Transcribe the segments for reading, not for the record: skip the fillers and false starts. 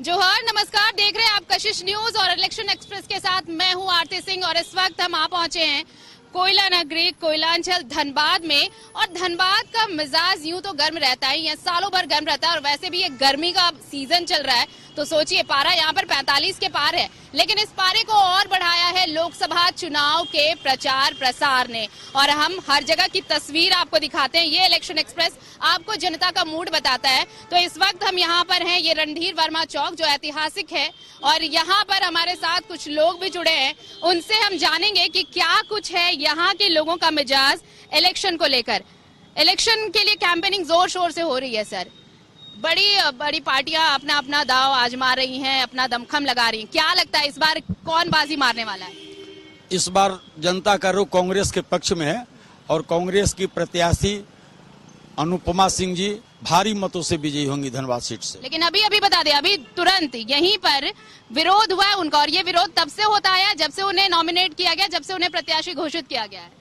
जोहार, नमस्कार। देख रहे हैं आप कशिश न्यूज और इलेक्शन एक्सप्रेस के साथ मैं हूं आरती सिंह और इस वक्त हम आ पहुंचे हैं कोयला नगरी कोयलांचल धनबाद में। और धनबाद का मिजाज यूं तो गर्म रहता ही है, सालों भर गर्म रहता है और वैसे भी ये गर्मी का सीजन चल रहा है तो सोचिए पारा यहाँ पर 45 के पार है। लेकिन इस पारे को और बढ़ाया है लोकसभा चुनाव के प्रचार प्रसार ने और हम हर जगह की तस्वीर आपको दिखाते हैं। ये इलेक्शन एक्सप्रेस आपको जनता का मूड बताता है। तो इस वक्त हम यहाँ पर हैं, ये रणधीर वर्मा चौक जो ऐतिहासिक है और यहाँ पर हमारे साथ कुछ लोग भी जुड़े हैं। उनसे हम जानेंगे कि क्या कुछ है यहाँ के लोगों का मिजाज इलेक्शन को लेकर। इलेक्शन के लिए कैंपेनिंग जोर शोर से हो रही है सर। बड़ी बड़ी पार्टियां अपना अपना दांव आजमा रही हैं, अपना दमखम लगा रही हैं। क्या लगता है इस बार कौन बाजी मारने वाला है? इस बार जनता का रुख कांग्रेस के पक्ष में है और कांग्रेस की प्रत्याशी अनुपमा सिंह जी भारी मतों से विजयी होंगी धनबाद सीट से। लेकिन अभी बता दें, अभी तुरंत यहीं पर विरोध हुआ है उनका और ये विरोध तब से होता है जब से उन्हें नॉमिनेट किया गया, जब से उन्हें प्रत्याशी घोषित किया गया है।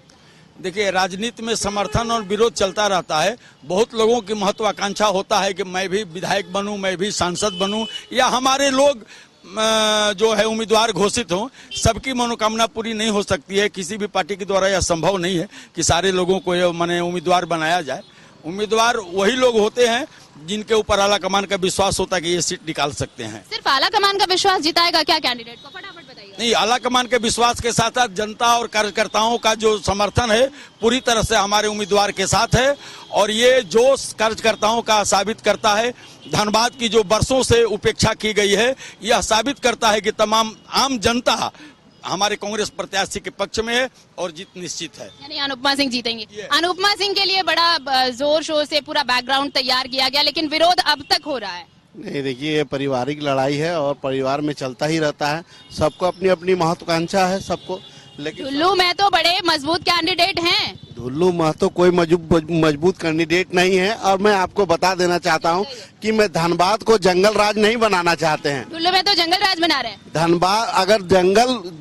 देखिए, राजनीति में समर्थन और विरोध चलता रहता है। बहुत लोगों की महत्वाकांक्षा होता है कि मैं भी विधायक बनूं, मैं भी सांसद बनूं या हमारे लोग जो है उम्मीदवार घोषित हों। सबकी मनोकामना पूरी नहीं हो सकती है, किसी भी पार्टी के द्वारा यह संभव नहीं है कि सारे लोगों को माने उम्मीदवार बनाया जाए। उम्मीदवार वही लोग होते हैं जिनके ऊपर आला कमान का विश्वास होता है कि ये सीट निकाल सकते हैं। सिर्फ आला कमान का विश्वास जिताएगा क्या कैंडिडेट को? फटाफट बताइए। नहीं, आला कमान के विश्वास के साथ साथ जनता और कार्यकर्ताओं का जो समर्थन है पूरी तरह से हमारे उम्मीदवार के साथ है और ये जोश कार्यकर्ताओं का साबित करता है। धनबाद की जो बरसों से उपेक्षा की गई है यह साबित करता है कि तमाम आम जनता हमारे कांग्रेस प्रत्याशी के पक्ष में है और जीत निश्चित है। यानी अनुपमा सिंह जीतेंगे। अनुपमा सिंह के लिए बड़ा जोर शोर से पूरा बैकग्राउंड तैयार किया गया, लेकिन विरोध अब तक हो रहा है। नहीं, देखिए ये पारिवारिक लड़ाई है और परिवार में चलता ही रहता है। सबको अपनी अपनी महत्वाकांक्षा है सबको। लेकिन ढुल्लू महतो बड़े मजबूत कैंडिडेट हैं। ढुल्लू महतो कोई मजबूत कैंडिडेट नहीं है और मैं आपको बता देना चाहता हूं कि मैं धनबाद को जंगल राज नहीं बनाना चाहते हैं। ढुल्लू महतो जंगल राज बना रहे हैं।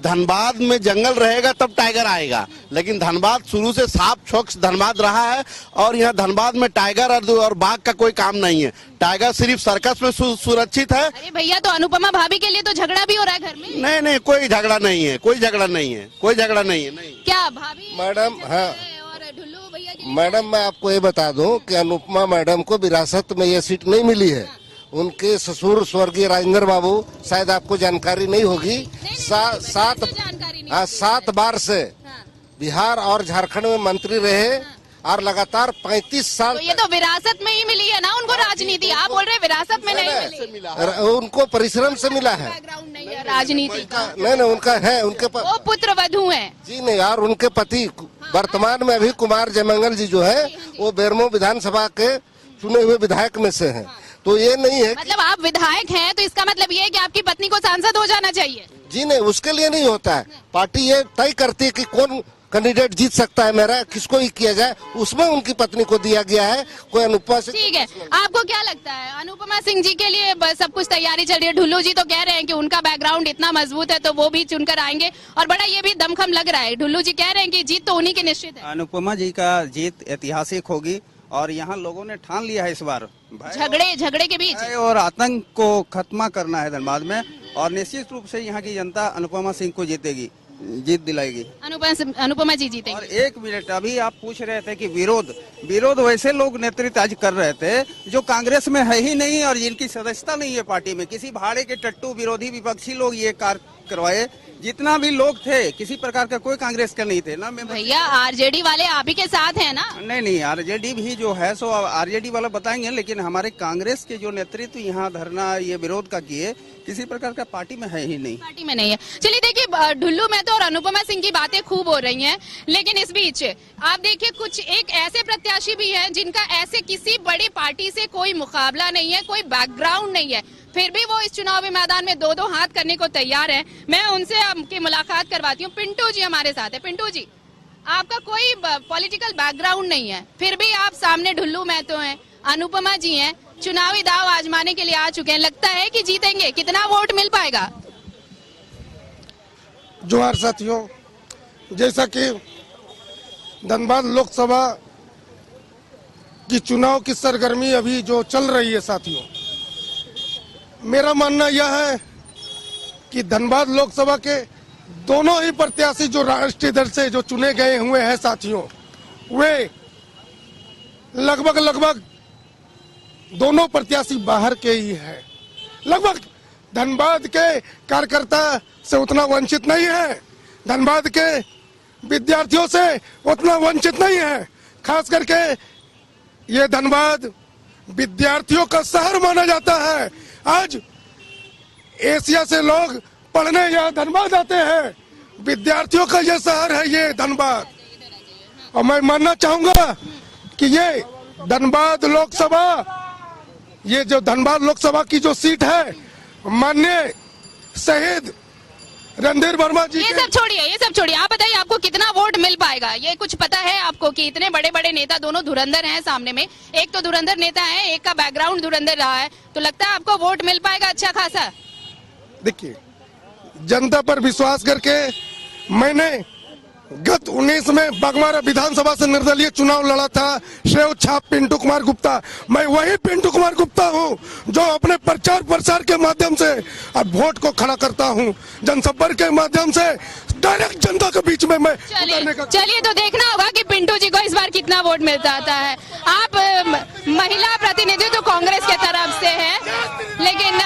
धनबाद में जंगल रहेगा तब टाइगर आएगा, लेकिन धनबाद शुरू से साफ स्वच्छ धनबाद रहा है और यहाँ धनबाद में टाइगर और बाघ का कोई काम नहीं है। टाइगर सिर्फ सर्कस में सुरक्षित है। अरे भैया, तो अनुपमा भाभी के लिए तो झगड़ा भी हो रहा है घर में। नहीं, कोई झगड़ा नहीं है, कोई झगड़ा नहीं है। नहीं क्या भाभी मैडम? हाँ और ढुल्लू भैया की मैडम, मैं आपको ये बता दूं कि अनुपमा मैडम को विरासत में ये सीट नहीं मिली है। उनके ससुर स्वर्गीय राजेंद्र बाबू, शायद आपको जानकारी नहीं होगी, 7 बार से बिहार और झारखंड में मंत्री रहे और लगातार 35 साल। तो ये तो विरासत में ही मिली है ना उनको राजनीति। आप बोल रहे हैं विरासत में नहीं मिली। उनको परिश्रम से मिला है, बैकग्राउंड नहीं है राजनीति का। नहीं, उनका है। उनके वो पुत्र वधू है जी नहीं, और उनके पति वर्तमान में अभी कुमार जयमंगल जी जो है वो बेरमो विधानसभा के चुने हुए विधायक में से हैं। तो ये नहीं है मतलब आप विधायक हैं तो इसका मतलब ये है कि आपकी पत्नी को सांसद हो जाना चाहिए। जी नहीं, उसके लिए नहीं होता है। पार्टी ये तय करती है कि कौन कैंडिडेट जीत सकता है, मेरा किसको ही किया जाए, उसमें उनकी पत्नी को दिया गया है। कोई अनुपमा सिंह। ठीक है, आपको क्या लगता है अनुपमा सिंह जी के लिए सब कुछ तैयारी चल रही है? ढुल्लू जी तो कह रहे हैं कि उनका बैकग्राउंड इतना मजबूत है तो वो भी चुनकर आएंगे और बड़ा ये भी दमखम लग रहा है। ढुल्लू जी कह रहे हैं कि जीत तो उन्हीं की निश्चित है। अनुपमा जी का जीत ऐतिहासिक होगी और यहाँ लोगों ने ठान लिया है इस बार झगड़े के बीच और आतंक को खत्म करना है धनबाद में और निश्चित रूप से यहाँ की जनता अनुपमा सिंह को जीत दिलाएगी। अनुपमा जी जीतेंगी। और एक मिनट, अभी आप पूछ रहे थे कि विरोध वैसे लोग नेतृत्व आज कर रहे थे जो कांग्रेस में है ही नहीं और जिनकी सदस्यता नहीं है पार्टी में। किसी भाड़े के टट्टू विरोधी विपक्षी लोग ये कार्य करवाए। जितना भी लोग थे किसी प्रकार का कोई कांग्रेस के नहीं थे ना। भैया आरजेडी वाले आप ही के साथ हैं ना? नहीं, आरजेडी भी जो है सो आरजेडी वाला बताएंगे, लेकिन हमारे कांग्रेस के जो नेतृत्व यहाँ धरना ये विरोध का किए किसी प्रकार का पार्टी में है ही नहीं। पार्टी में नहीं है। चलिए देखिए, ढुल्लू महतो और अनुपमा सिंह की बातें खूब हो रही हैं, लेकिन इस बीच आप देखिए कुछ एक ऐसे प्रत्याशी भी हैं जिनका ऐसे किसी बड़ी पार्टी से कोई मुकाबला नहीं है, कोई बैकग्राउंड नहीं है, फिर भी वो इस चुनावी मैदान में दो हाथ करने को तैयार है। मैं उनसे आपकी मुलाकात करवाती हूँ। पिंटू जी हमारे साथ है। पिंटू जी, आपका कोई पॉलिटिकल बैकग्राउंड नहीं है, फिर भी आप सामने ढुल्लू महतो हैं, अनुपमा जी हैं, चुनावी दाव आजमाने के लिए आ चुके हैं। लगता है कि जीतेंगे? कितना वोट मिल पाएगा? जोहार साथियों, जैसा कि धनबाद लोकसभा की चुनाव की सरगर्मी अभी जो चल रही है साथियों, मेरा मानना यह है कि धनबाद लोकसभा के दोनों ही प्रत्याशी जो राष्ट्रीय दल से जो चुने गए हुए हैं साथियों, वे लगभग दोनों प्रत्याशी बाहर के ही हैं। लगभग धनबाद के कार्यकर्ता से उतना वंचित नहीं है, धनबाद के विद्यार्थियों से उतना वंचित नहीं है। खास करके ये धनबाद विद्यार्थियों का शहर माना जाता है। आज एशिया से लोग पढ़ने यहाँ धनबाद आते हैं। विद्यार्थियों का ये शहर है ये धनबाद। और मैं मानना चाहूंगा कि ये धनबाद लोकसभा, ये जो धनबाद लोकसभा की जो सीट है, माननीय शहीद रणधीर वर्मा जी ये सब छोड़िए, आप बताइए आपको कितना वोट मिल पाएगा? ये कुछ पता है आपको कि इतने बड़े बड़े नेता, दोनों धुरंधर हैं सामने में, एक तो धुरंधर नेता है, एक का बैकग्राउंड धुरंधर रहा है, तो लगता है आपको वोट मिल पाएगा अच्छा खासा? देखिए, जनता पर विश्वास करके मैंने गत 19 में बागमारा विधानसभा से निर्दलीय चुनाव लड़ा था। श्रेय छाप पिंटू कुमार गुप्ता, मैं वही पिंटू कुमार गुप्ता हूं जो अपने प्रचार प्रसार के माध्यम से अब वोट को खड़ा करता हूं, जनसंपर्क के माध्यम से डायरेक्ट जनता के बीच में मैं उतरने का। चलिए तो देखना होगा कि पिंटू जी को इस बार कितना वोट मिलता आता है। आप महिला प्रतिनिधि तो कांग्रेस के तरफ से है, लेकिन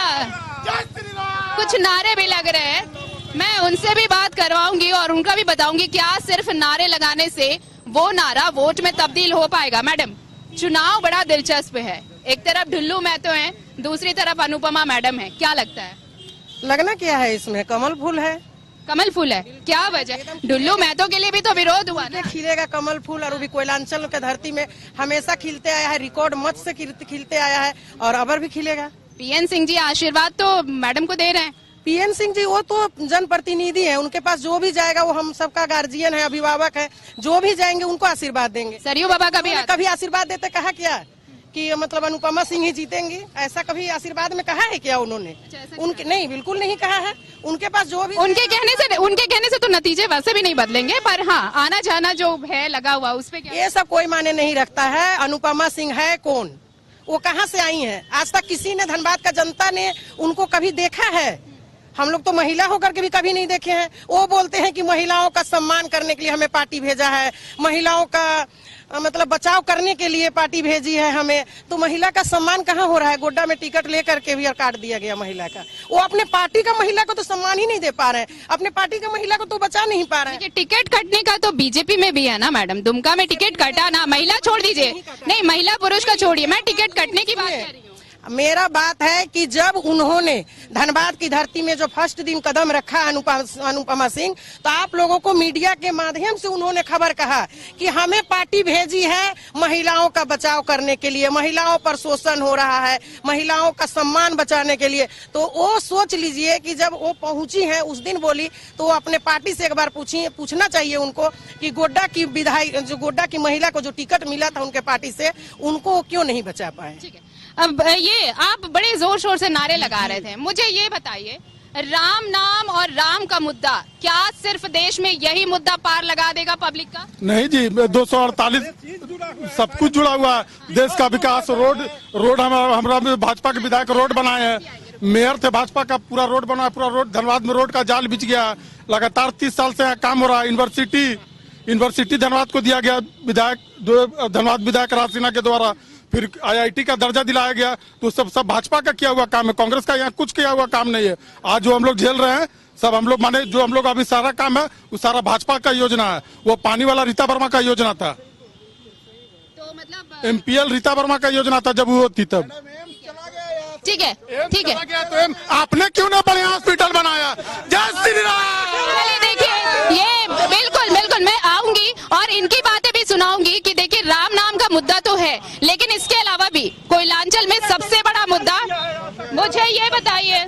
कुछ नारे भी लग रहे हैं। मैं उनसे भी बात करवाऊंगी और उनका भी बताऊंगी क्या सिर्फ नारे लगाने से वो नारा वोट में तब्दील हो पाएगा। मैडम, चुनाव बड़ा दिलचस्प है, एक तरफ ढुल्लू महतो हैं, दूसरी तरफ अनुपमा मैडम है, क्या लगता है? लगना क्या है इसमें? कमल फूल है। कमल फूल है, क्या वजह? ढुल्लू महतो के लिए भी तो विरोध हुआ ना। खिलेगा कमल फूल, और भी कोयलांचल के धरती में हमेशा खिलते आया है, रिकॉर्ड मत से खिलते आया है और अबर भी खिलेगा। पीएन सिंह जी आशीर्वाद तो मैडम को दे रहे हैं। पीएन सिंह जी वो तो जनप्रतिनिधि है, उनके पास जो भी जाएगा वो हम सबका गार्जियन है, अभिभावक है, जो भी जाएंगे उनको आशीर्वाद देंगे। सरयू बाबा का भी कभी आशीर्वाद देते कहा क्या कि मतलब अनुपमा सिंह ही जीतेंगी? ऐसा कभी आशीर्वाद में कहा है क्या उन्होंने? उनके नहीं, बिल्कुल नहीं कहा है। उनके पास जो भी उनके कहने से तो नतीजे वैसे भी नहीं बदलेंगे, पर हाँ आना जाना जो है लगा हुआ उस पे क्या? ये सब कोई माने नहीं रखता है। अनुपमा सिंह है कौन? वो कहाँ से आई हैं? आज तक किसी ने, धनबाद का जनता ने उनको कभी देखा है? हम लोग तो महिला होकर के भी कभी नहीं देखे हैं। वो बोलते हैं कि महिलाओं का सम्मान करने के लिए हमें पार्टी भेजा है, महिलाओं का मतलब बचाव करने के लिए पार्टी भेजी है हमें। तो महिला का सम्मान कहाँ हो रहा है? गोड्डा में टिकट लेकर के भी काट दिया गया महिला का। वो अपने पार्टी का महिला को तो सम्मान ही नहीं दे पा रहे हैं, अपने पार्टी का महिला को तो बचा नहीं पा रहे हैं। टिकट कटने का तो बीजेपी में भी है ना मैडम, दुमका में टिकट कटा ना, महिला छोड़ दीजिए, नहीं महिला पुरुष का छोड़िए, मैं टिकट कटने की बात कर रही हूँ। मेरा बात है कि जब उन्होंने धनबाद की धरती में जो फर्स्ट दिन कदम रखा अनुपमा सिंह, तो आप लोगों को मीडिया के माध्यम से उन्होंने खबर कहा कि हमें पार्टी भेजी है महिलाओं का बचाव करने के लिए, महिलाओं पर शोषण हो रहा है, महिलाओं का सम्मान बचाने के लिए। तो वो सोच लीजिए कि जब वो पहुंची हैं उस दिन बोली, तो वो अपने पार्टी से एक बार पूछना चाहिए उनको कि गोड्डा की विधायक, जो गोड्डा की महिला को जो टिकट मिला था उनके पार्टी से, उनको क्यों नहीं बचा पाए। अब ये आप बड़े जोर शोर से नारे लगा रहे थे, मुझे ये बताइए, राम नाम और राम का मुद्दा क्या सिर्फ देश में यही मुद्दा पार लगा देगा पब्लिक का? नहीं जी, 248 सब कुछ जुड़ा हुआ है। देश का विकास, रोड हमारा भाजपा के विधायक रोड बनाए हैं, मेयर थे भाजपा का, पूरा रोड बना, पूरा रोड धनबाद में रोड का जाल बिछ गया। लगातार 30 साल से काम हो रहा है। यूनिवर्सिटी धनबाद को दिया गया धनबाद विधायक राज सिन्हा के द्वारा, फिर IIT का दर्जा दिलाया गया। तो सब भाजपा का किया हुआ काम है, कांग्रेस का यहाँ कुछ किया हुआ काम नहीं है। आज जो हम लोग झेल रहे हैं सब हम लोग माने, जो हम लोग अभी सारा काम है वो सारा भाजपा का योजना है। वो पानी वाला रीता वर्मा का योजना था, तो मतलब MPL रीता वर्मा का योजना था जब वो थी तब। ठीक है। तो आपने क्यों ना बढ़िया हॉस्पिटल बनाया? जय श्री राम। देखिए ये बिल्कुल मैं आऊंगी और इनकी बातें भी सुनाऊंगी कि देखिए राम नाम का मुद्दा तो है, लेकिन इसके अलावा भी कोयलांचल में सबसे बड़ा मुद्दा, मुझे ये बताइए,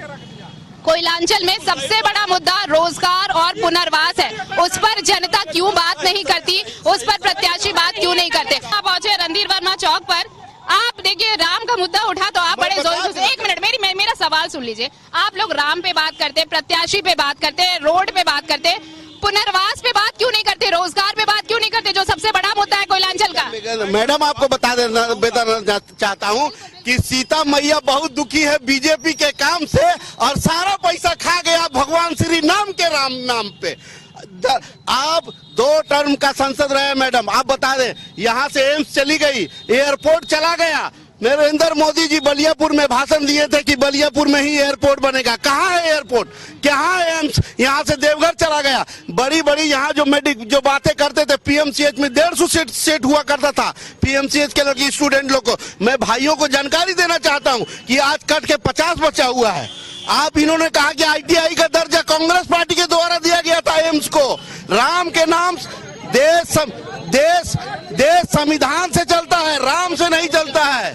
कोयलांचल में सबसे बड़ा मुद्दा रोजगार और पुनर्वास है, उस पर जनता क्यों बात नहीं करती, उस पर प्रत्याशी बात क्यों नहीं करते? आप पहुंचे रणधीर वर्मा चौक पर, आप देखिए राम का मुद्दा उठा तो आप बड़े जोर से, एक मिनट मेरा सवाल सुन लीजिए, आप लोग राम पे बात करते, प्रत्याशी पे बात करते, रोड पे बात करते, पुनर्वास पे बात क्यों नहीं करते, रोजगार पे बात क्यों नहीं करते, जो सबसे बड़ा मुद्दा है कोयलांचल का? मैडम आपको बता देना चाहता हूँ कि सीता मैया बहुत दुखी है बीजेपी के काम से और सारा पैसा खा गया भगवान श्री राम के नाम पे। आप 2 टर्म का सांसद रहे मैडम, आप बता दें यहाँ से एम्स चली गई, एयरपोर्ट चला गया। नरेंद्र मोदी जी बलियापुर में भाषण दिए थे कि बलियापुर में ही एयरपोर्ट बनेगा। कहाँ है एयरपोर्ट, कहाँ है एम्स? यहाँ से देवघर चला गया। बड़ी बड़ी यहाँ जो बातें करते थे, पीएमसीएच में 150 सीट हुआ करता था पीएमसीएच के लड़की स्टूडेंट लोग को। मैं भाइयों को जानकारी देना चाहता हूँ कि आज कट के 50 बचा हुआ है। आप इन्होंने कहा कि आईटीआई का दर्जा कांग्रेस पार्टी के द्वारा दिया गया था एम्स को। राम के नाम देश संविधान से चलता है, राम से नहीं चलता है।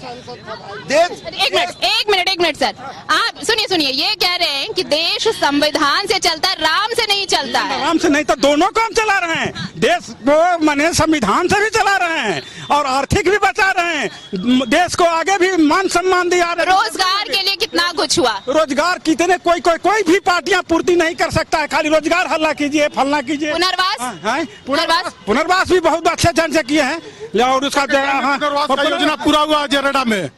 एक मिनट सर, आप सुनिए, ये कह रहे हैं कि देश संविधान से चलता है, राम से नहीं चलता है। राम से नहीं तो दोनों काम चला रहे हैं, देश को माने संविधान से भी चला रहे हैं और आर्थिक भी बचा रहे हैं, देश को आगे भी मान सम्मान दिया रहे हैं। रोजगार के लिए कितना कुछ हुआ? रोजगार कितने कोई भी पार्टियां पूर्ति नहीं कर सकता है, खाली रोजगार हल्ला कीजिए, फलना कीजिए। पुनर्वास भी बहुत अच्छे ढंग से किए हैं और उसका योजना पूरा हुआ जेरेडा में,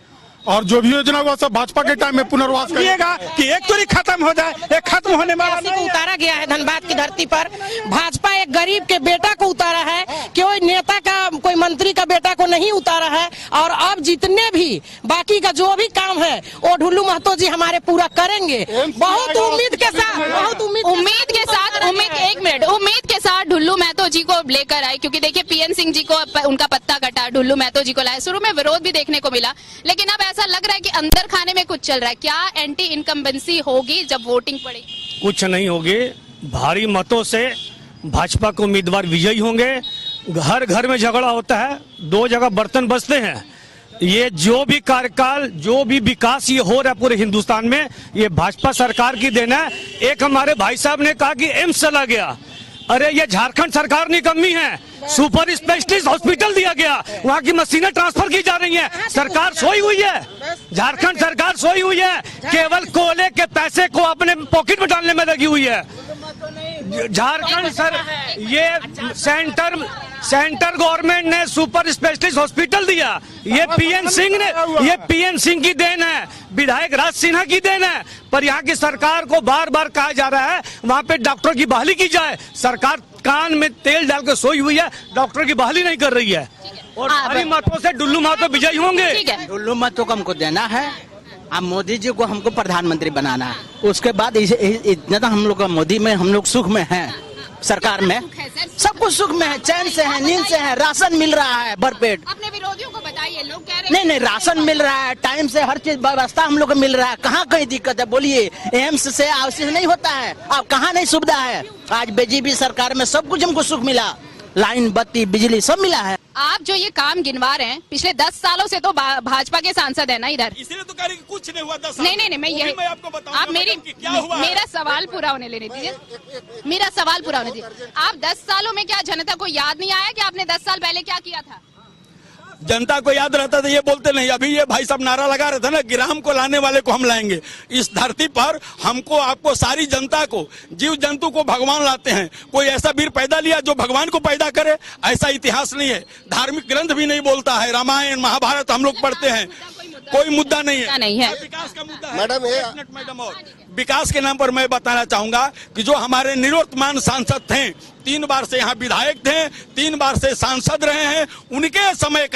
और जो भी योजना हुआ सब भाजपा के टाइम में पुनर्वास करिएगा कि एक तो खत्म हो जाए, एक खत्म होने वाला को उतारा गया है धनबाद की धरती पर। भाजपा एक गरीब के बेटा को उतारा है, कोई नेता का कोई मंत्री का बेटा को नहीं उतारा है। और अब जितने भी बाकी का जो भी काम है वो ढुल्लू महतो जी हमारे पूरा करेंगे, बहुत उम्मीद के साथ उम्मीद के साथ ढुल्लू महतो जी को लेकर आए, क्योंकि देखिए पीएन सिंह जी को उनका पत्ता कटा, ढुल्लू महतो जी को लाए। शुरू में विरोध भी देखने को मिला, लेकिन अब ऐसा लग रहा है कि अंदर खाने में कुछ चल रहा है। क्या एंटी इनकम्बेंसी होगी जब वोटिंग पड़ेगी? कुछ नहीं होगी, भारी मतों से भाजपा के उम्मीदवार विजयी होंगे। घर घर में झगड़ा होता है, 2 जगह बर्तन बजते हैं। ये जो भी कार्यकाल, जो भी विकास ये हो रहा है पूरे हिंदुस्तान में, ये भाजपा सरकार की देन है। एक हमारे भाई साहब ने कहा कि एम्स चला गया, अरे ये झारखंड सरकार निकम्मी है। सुपर स्पेशलिस्ट हॉस्पिटल दिया गया, वहाँ की मशीनें ट्रांसफर की जा रही हैं। सरकार सोई हुई है, झारखंड सरकार सोई हुई है, केवल कोयले के पैसे को अपने पॉकेट में डालने में लगी हुई है। झारखंड सर, ये सेंटर गवर्नमेंट ने सुपर स्पेशलिस्ट हॉस्पिटल दिया, ये पीएन सिंह की देन है, विधायक राज सिन्हा की देन है। पर यहाँ की सरकार को बार बार कहा जा रहा है वहाँ पे डॉक्टर की बहाली की जाए। सरकार कान में तेल डाल के सोई हुई है, डॉक्टर की बहाली नहीं कर रही है। और भारी मतों से ढुल्लू महतो विजयी होंगे। ढुल्लू महतो को हमको देना है, अब मोदी जी को हमको प्रधानमंत्री बनाना है। उसके बाद इतना तो हम लोग का मोदी में हम लोग सुख में हैं, सरकार में सब कुछ सुख में है, चैन से है, नींद से है, राशन मिल रहा है भरपेट। अपने विरोधियों को बताइए, लोग कह रहे हैं नहीं राशन मिल रहा है, टाइम से हर चीज व्यवस्था हम लोग को मिल रहा है। कहाँ कहीं दिक्कत है बोलिए? एम्स से आवश्यक नहीं होता है, अब कहाँ नहीं सुविधा है? आज बीजेपी सरकार में सब कुछ हमको सुख मिला, लाइन बत्ती बिजली सब मिला है। आप जो ये काम गिनवा रहे हैं, पिछले 10 सालों से तो भाजपा के सांसद है ना इधर, इसलिए तो कह रही कुछ नहीं हुआ 10 साल। नहीं मैं यही आपको बताऊं, आप मेरा सवाल पूरा होने लेने दीजिए, मेरा सवाल पूरा होने दीजिए। आप 10 सालों में क्या जनता को याद नहीं आया कि आपने 10 साल पहले क्या किया था? जनता को याद रहता था, ये बोलते नहीं। अभी ये भाई साहब नारा लगा रहे थे ना कि राम को लाने वाले को हम लाएंगे। इस धरती पर हमको, आपको, सारी जनता को, जीव जंतु को भगवान लाते हैं। कोई ऐसा वीर पैदा लिया जो भगवान को पैदा करे, ऐसा इतिहास नहीं है। धार्मिक ग्रंथ भी नहीं बोलता है, रामायण महाभारत हम लोग पढ़ते हैं, कोई मुद्दा नहीं है। विकास का मुद्दा है मैडम। और विकास के नाम पर मैं बताना चाहूंगा कि जो हमारे निवर्तमान सांसद थे, 3 बार से यहाँ विधायक थे, 3 बार से सांसद रहे हैं, उनके समय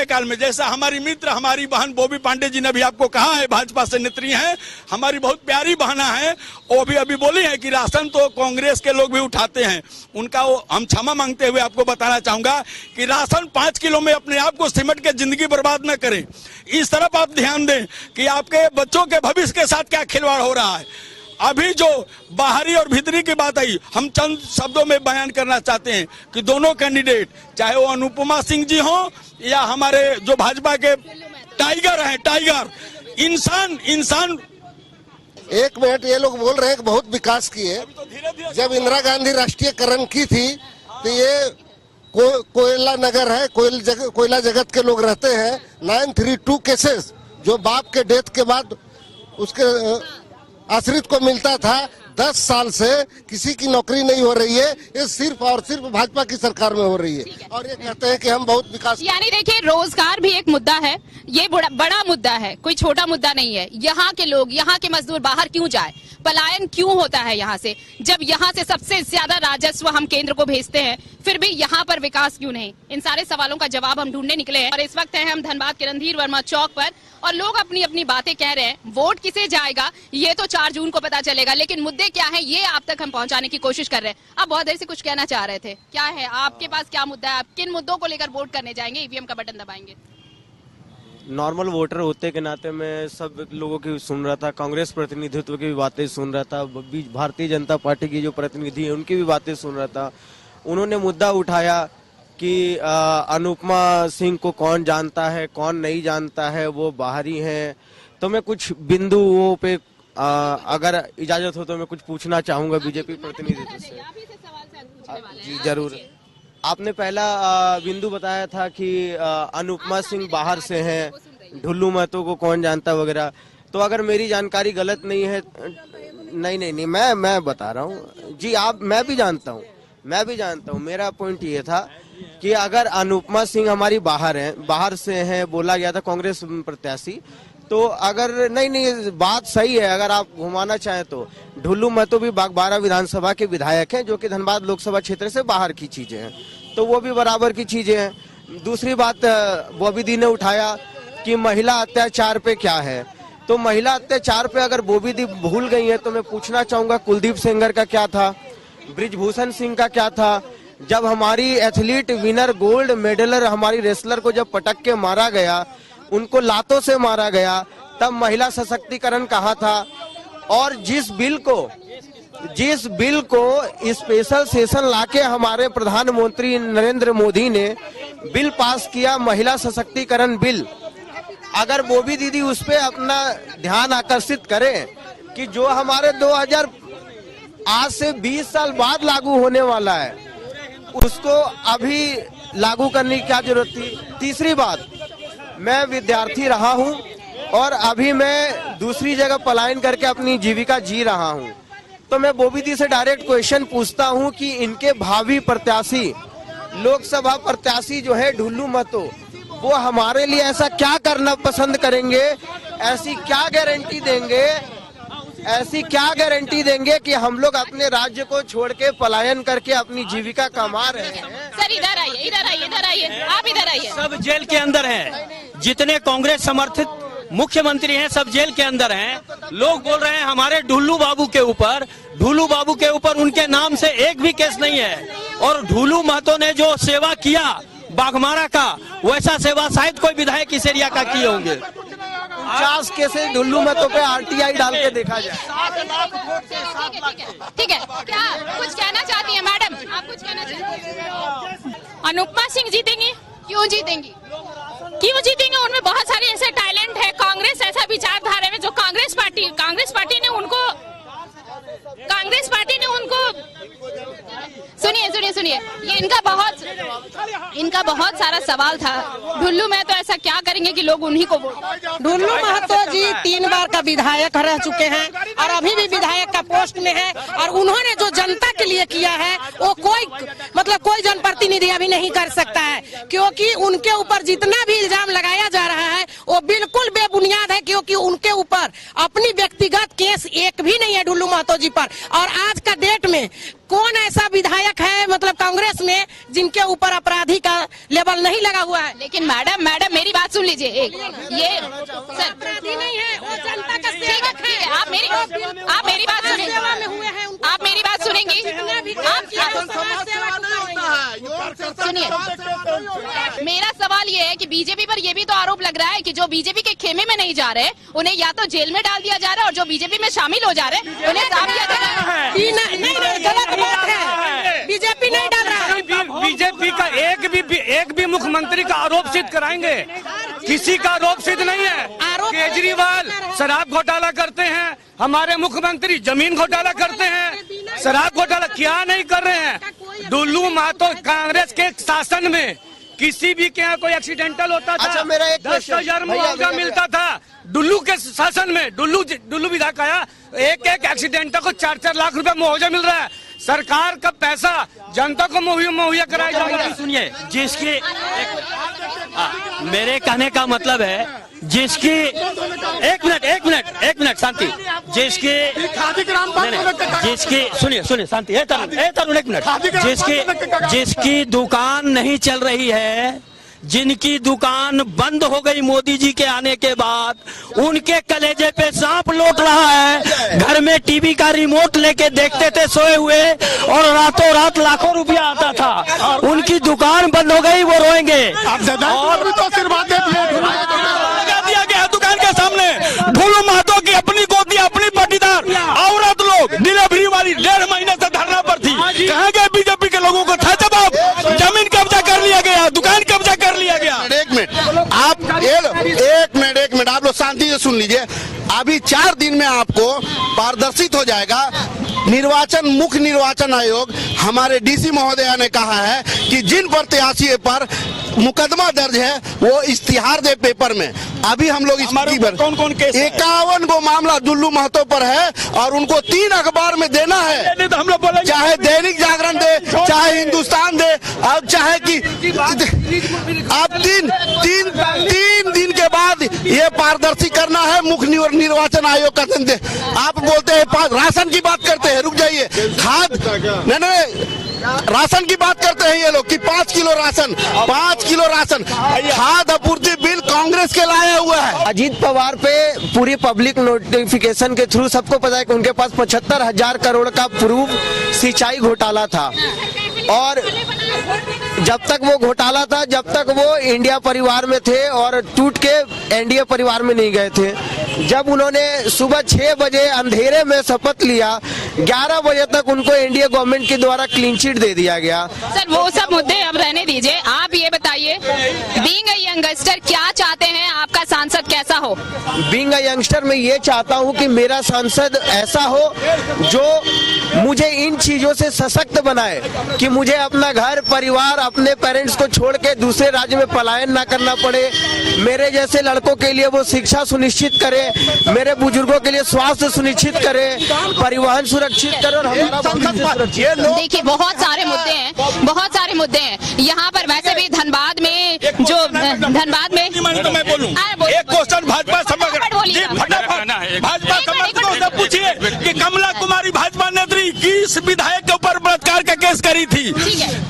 काल में जैसा हमारी मित्र, हमारी बहन बोबी पांडे जी ने भी आपको कहा है, भाजपा से नेत्री हैं, हमारी बहुत प्यारी बहना है, वो भी अभी बोली है कि राशन तो कांग्रेस के लोग भी उठाते हैं। उनका हम क्षमा मांगते हुए आपको बताना चाहूंगा कि राशन 5 किलो में अपने आप को सिमट के जिंदगी बर्बाद न करें। इस तरफ आप ध्यान दें कि आपके बच्चों के भविष्य के साथ क्या खिलवाड़ हो रहा है। अभी जो बाहरी और भीतरी की बात आई, हम चंद शब्दों में बयान करना चाहते हैं कि दोनों कैंडिडेट, चाहे वो अनुपमा सिंह जी हो या हमारे जो भाजपा के टाइगर हैं, टाइगर इंसान। एक मिनट, ये लोग बोल रहे हैं कि बहुत विकास किए। जब इंदिरा गांधी राष्ट्रीयकरण की थी तो ये कोयला नगर है, कोयला जगत के लोग रहते हैं। 932 केसेस जो बाप के डेथ के बाद उसके आश्रित को मिलता था, 10 साल से किसी की नौकरी नहीं हो रही है, ये सिर्फ और सिर्फ भाजपा की सरकार में हो रही है। और ये कहते हैं कि हम बहुत विकास, यानी देखिए रोजगार भी एक मुद्दा है, ये बड़ा मुद्दा है, कोई छोटा मुद्दा नहीं है। यहाँ के लोग, यहाँ के मजदूर बाहर क्यों जाए, पलायन क्यों होता है यहाँ से, जब यहाँ से सबसे ज्यादा राजस्व हम केंद्र को भेजते हैं, फिर भी यहाँ पर विकास क्यों नहीं? इन सारे सवालों का जवाब हम ढूंढने निकले हैं और इस वक्त हैं हम धनबाद के रणधीर वर्मा चौक पर और लोग अपनी अपनी बातें कह रहे हैं। वोट किसे जाएगा ये तो 4 जून को पता चलेगा, लेकिन मुद्दे क्या है ये आप तक हम पहुंचाने की कोशिश कर रहे हैं। आप बहुत देर से कुछ कहना चाह रहे थे, क्या है आपके पास, क्या मुद्दा है, आप किन मुद्दों को लेकर वोट करने जाएंगे, ईवीएम का बटन दबाएंगे? नॉर्मल वोटर होते के नाते मैं सब लोगों की सुन रहा था, कांग्रेस प्रतिनिधित्व की भी बातें सुन रहा था, भारतीय जनता पार्टी की जो प्रतिनिधि है उनकी भी बातें सुन रहा था। उन्होंने मुद्दा उठाया कि अनुपमा सिंह को कौन जानता है, कौन नहीं जानता है, वो बाहरी हैं। तो मैं कुछ बिंदुओं पे अगर इजाजत हो तो मैं कुछ पूछना चाहूंगा बीजेपी प्रतिनिधित्व से। जी जरूर। आपने पहला बिंदु बताया था कि अनुपमा सिंह बाहर से हैं, ढुल्लू महतो को कौन जानता वगैरह। तो अगर मेरी जानकारी गलत नहीं है, नहीं मैं बता रहा हूँ जी, मैं भी जानता हूँ। मेरा पॉइंट ये था कि अगर अनुपमा सिंह हमारी बाहर से हैं, बोला गया था कांग्रेस प्रत्याशी, तो अगर नहीं बात सही है, अगर आप घुमाना चाहें तो ढुल्लू महतो भी बागबारा विधानसभा के विधायक हैं, जो कि धनबाद लोकसभा क्षेत्र से बाहर की चीजें हैं, तो वो भी बराबर की चीजें हैं। दूसरी बात बॉबी दी ने उठाया कि महिला अत्याचार पे क्या है, तो महिला अत्याचार पे अगर बॉबी दी भूल गई है तो मैं पूछना चाहूंगा कुलदीप सेंगर का क्या था, ब्रिजभूषण सिंह का क्या था। जब हमारी एथलीट विनर गोल्ड मेडलर हमारी रेसलर को जब पटक के मारा गया, उनको लातों से मारा गया, तब महिला सशक्तिकरण कहा था। और जिस बिल को स्पेशल सेशन लाके हमारे प्रधानमंत्री नरेंद्र मोदी ने बिल पास किया, महिला सशक्तिकरण बिल, अगर बॉबी दीदी उस पे अपना ध्यान आकर्षित करें कि जो हमारे 2000 आज से 20 साल बाद लागू होने वाला है, उसको अभी लागू करने की क्या जरूरत थी। तीसरी बात, मैं विद्यार्थी रहा हूं और अभी मैं दूसरी जगह पलायन करके अपनी जीविका जी रहा हूं, तो मैं बॉबी दी से डायरेक्ट क्वेश्चन पूछता हूं कि इनके भावी प्रत्याशी, लोकसभा प्रत्याशी जो है ढुल्लू महतो, वो हमारे लिए ऐसा क्या करना पसंद करेंगे, ऐसी क्या गारंटी देंगे कि हम लोग अपने राज्य को छोड़ के पलायन करके अपनी जीविका कमा रहे हैं। सर इधर आइए, आप इधर आइए। सब जेल के अंदर हैं, जितने कांग्रेस समर्थित मुख्यमंत्री हैं सब जेल के अंदर हैं। लोग बोल रहे हैं हमारे ढुल्लू बाबू के ऊपर उनके नाम से एक भी केस नहीं है, और ढुल्लू महतो ने जो सेवा किया बाघमारा का, वैसा सेवा शायद कोई विधायक इस एरिया का किए होंगे। 50 केसेस ढुल्लू महतो पे RTI डाल के देखा जाए। ठीक है, क्या कुछ कहना चाहती है मैडम, आप कुछ कहना चाहती हैं? अनुपमा सिंह जीतेंगी? क्यों जीतेंगी? उनमें बहुत सारे ऐसे टैलेंट है, कांग्रेस ऐसा विचारधारा में जो कांग्रेस पार्टी ने उनको सुनिए, ये इनका बहुत सारा सवाल था। ढुल्लू महतो ऐसा क्या करेंगे कि लोग उन्हीं को वोट? ढुल्लू महतो जी 3 बार का विधायक रह चुके हैं और अभी भी विधायक का पोस्ट में है, और उन्होंने जो जनता के लिए किया है वो कोई जनप्रतिनिधि अभी नहीं कर सकता है, क्योंकि उनके ऊपर जितना भी इल्जाम लगाया जा रहा है वो बिल्कुल बेबुनियाद है, क्योंकि उनके ऊपर अपनी व्यक्तिगत केस एक भी नहीं है ढुल्लू महतो जी पर। और आज का डेट में कौन ऐसा विधायक है कांग्रेस में जिनके ऊपर अपराधी का लेबल नहीं लगा हुआ है? लेकिन मैडम मेरी बात सुन लीजिए, ये सर अपराधी नहीं है, वो जनता का सेवक है। आप मेरी बात सुनेंगे, आप मेरी बात सुनेंगी, सुनिए। मेरा सवाल ये है कि बीजेपी पर ये भी तो आरोप लग रहा है कि जो बीजेपी के खेमे में नहीं जा रहे उन्हें या तो जेल में डाल दिया जा रहा है, और जो बीजेपी में शामिल हो जा रहे हैं उन्हें साफ किया जा रहा है। गलत बात है, बीजेपी नहीं डाल रहा है। बीजेपी का एक भी मुख्यमंत्री का आरोप सिद्ध कराएंगे, किसी का आरोप सिद्ध नहीं है। केजरीवाल शराब घोटाला करते हैं, हमारे मुख्यमंत्री जमीन घोटाला करते हैं, शराब घोटाला क्या नहीं कर रहे हैं। ढुल्लू महतो कांग्रेस के शासन में किसी भी के यहाँ कोई एक्सीडेंटल होता था, अच्छा, मेरा एक 10,000 मुआवजा मिलता था। ढुल्लू के शासन में ढुल्लू विधायक आया एक एक एक्सीडेंटों को 4-4 लाख रुपए मुआवजा मिल रहा है। सरकार का पैसा जनता को मुहैया कराया जा रहा है। सुनिए, जिसकी मेरे कहने का मतलब है जिसकी एक मिनट शांति, जिसकी सुनिए शांति, तरुण एक मिनट, जिसकी दुकान नहीं चल रही है, जिनकी दुकान बंद हो गई मोदी जी के आने के बाद, उनके कलेजे पे सांप लौट रहा है। घर में टीवी का रिमोट लेके देखते थे सोए हुए और रातों रात लाखों रुपया आता था। उनकी दुकान बंद हो गई, वो रोएंगे। और तो आशीर्वाद लगा दिया गया दुकान के सामने। ढोलू महतो की अपनी गोदी, अपनी पटीदार औरत लोग डिलीवरी वाली 1.5 महीने से धरना पर थी। कहाँ गए बीजेपी के लोगों को? था जवाब, जमीन कब्जा कर लिया गया, दुकान कब्जा कर लिया गया। एक मिनट आप लोग शांति से सुन लीजिए। अभी 4 दिन में आपको पारदर्शित हो जाएगा। मुख्य निर्वाचन आयोग हमारे डीसी महोदया ने कहा है कि जिन प्रत्याशी पर मुकदमा दर्ज है वो इश्तिहार दे पेपर में। अभी हम लोग कौन केस 51 को मामला दुल्लू महतो पर है और उनको 3 अखबार में देना है। तो हम लोग बोलेंगे, चाहे दैनिक जागरण दे, चाहे हिंदुस्तान दे, और चाहे कि आप 3 दिन के बाद ये पारदर्शी करना है। मुख्य निर्वाचन आयोग का दे। आप बोलते हैं राशन की बात करते हैं, रुक जाइए। खाद नहीं, राशन की बात करते हैं ये लोग कि 5 किलो राशन खाद आपूर्ति बिल कांग्रेस के लाया हुआ है। अजीत पवार पे पूरी पब्लिक नोटिफिकेशन के थ्रू सबको पता है कि उनके पास 75,000 करोड़ का प्रूफ सिंचाई घोटाला था। और जब तक वो घोटाला था, जब तक वो इंडिया परिवार में थे और टूट के एनडीए परिवार में नहीं गए थे। जब उन्होंने सुबह 6 बजे अंधेरे में शपथ लिया, 11 बजे तक उनको एनडीए गवर्नमेंट के द्वारा क्लीन चिट दे दिया गया। सर वो सब मुद्दे अब रहने दीजिए, आप ये बताइए, बीइंग अ यंगस्टर क्या चाहते हैं, आपका सांसद कैसा हो? बीइंग अ यंगस्टर मैं ये चाहता हूँ कि मेरा सांसद ऐसा हो जो मुझे इन चीजों से सशक्त बनाए कि मुझे अपना घर परिवार, अपने पेरेंट्स को छोड़ के दूसरे राज्य में पलायन ना करना पड़े। मेरे जैसे लड़कों के लिए वो शिक्षा सुनिश्चित करे, मेरे बुजुर्गों के लिए स्वास्थ्य सुनिश्चित करे, परिवहन सुरक्षित करे और देखिए बहुत सारे मुद्दे हैं यहाँ पर। वैसे भी धनबाद में तो मैं बोलूं एक क्वेश्चन भाजपा भाजपा पूछिए कि कमला कुमारी भाजपा नेत्री 20 विधायक के ऊपर बलात्कार का केस करी थी।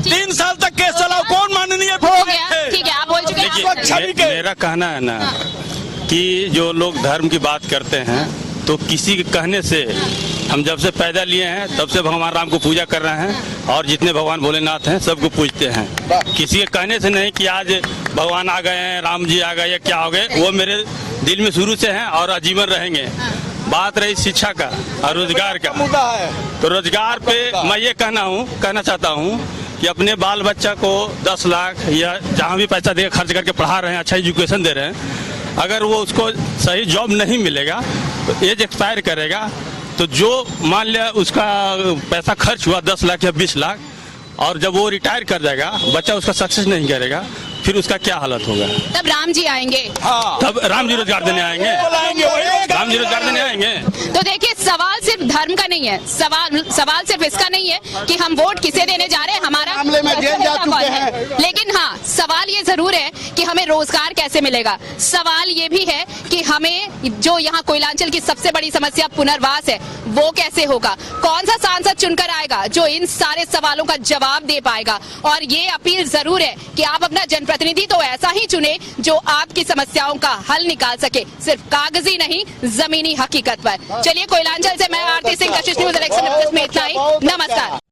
3 साल तक केस चला, कौन माननीय हो गया? ठीक है, आप बोल चुके हैं। मेरा कहना है ना कि जो लोग धर्म की बात करते हैं तो किसी के कहने से, हम जब से पैदा लिए हैं तब से भगवान राम को पूजा कर रहे हैं और जितने भगवान भोलेनाथ हैं सबको पूजते हैं। किसी के कहने से नहीं कि आज भगवान आ गए हैं, राम जी आ गए या क्या हो गए, वो मेरे दिल में शुरू से हैं और आजीवन रहेंगे। बात रही शिक्षा का और रोजगार का, तो रोजगार पे मैं ये कहना चाहता हूँ कि अपने बाल बच्चा को 10 लाख या जहाँ भी पैसा दे खर्च करके पढ़ा रहे हैं, अच्छा एजुकेशन दे रहे हैं, अगर वो उसको सही जॉब नहीं मिलेगा तो एज एक्सपायर करेगा, तो जो मान लिया उसका पैसा खर्च हुआ 10 लाख या 20 लाख, और जब वो रिटायर कर जाएगा, बच्चा उसका सक्सेस नहीं करेगा, फिर उसका क्या हालत होगा? तब राम जी आएंगे। हाँ। तब राम जी रोजगार देने आएंगे, राम जी रोजगार देने आएंगे। तो देखिए सवाल सिर्फ धर्म का नहीं है, सवाल सिर्फ इसका नहीं है कि हम वोट किसे देने जा रहे हैं, हमारा मामले में जेल जा चुके हैं। लेकिन हाँ, सवाल ये जरूर है कि हमें रोजगार कैसे मिलेगा। सवाल ये भी है कि हमें जो यहाँ कोयलांचल की सबसे बड़ी समस्या पुनर्वास है वो कैसे होगा। कौन सा सांसद चुनकर आएगा जो इन सारे सवालों का जवाब दे पाएगा। और ये अपील जरूर है कि आप अपना जनप्रतिनिधि तो ऐसा ही चुने जो आपकी समस्याओं का हल निकाल सके, सिर्फ कागजी नहीं, जमीनी हकीकत पर। चलिए कोयलांचल से मैं आरती सिंह, कशिश न्यूज इलेक्शन में इतना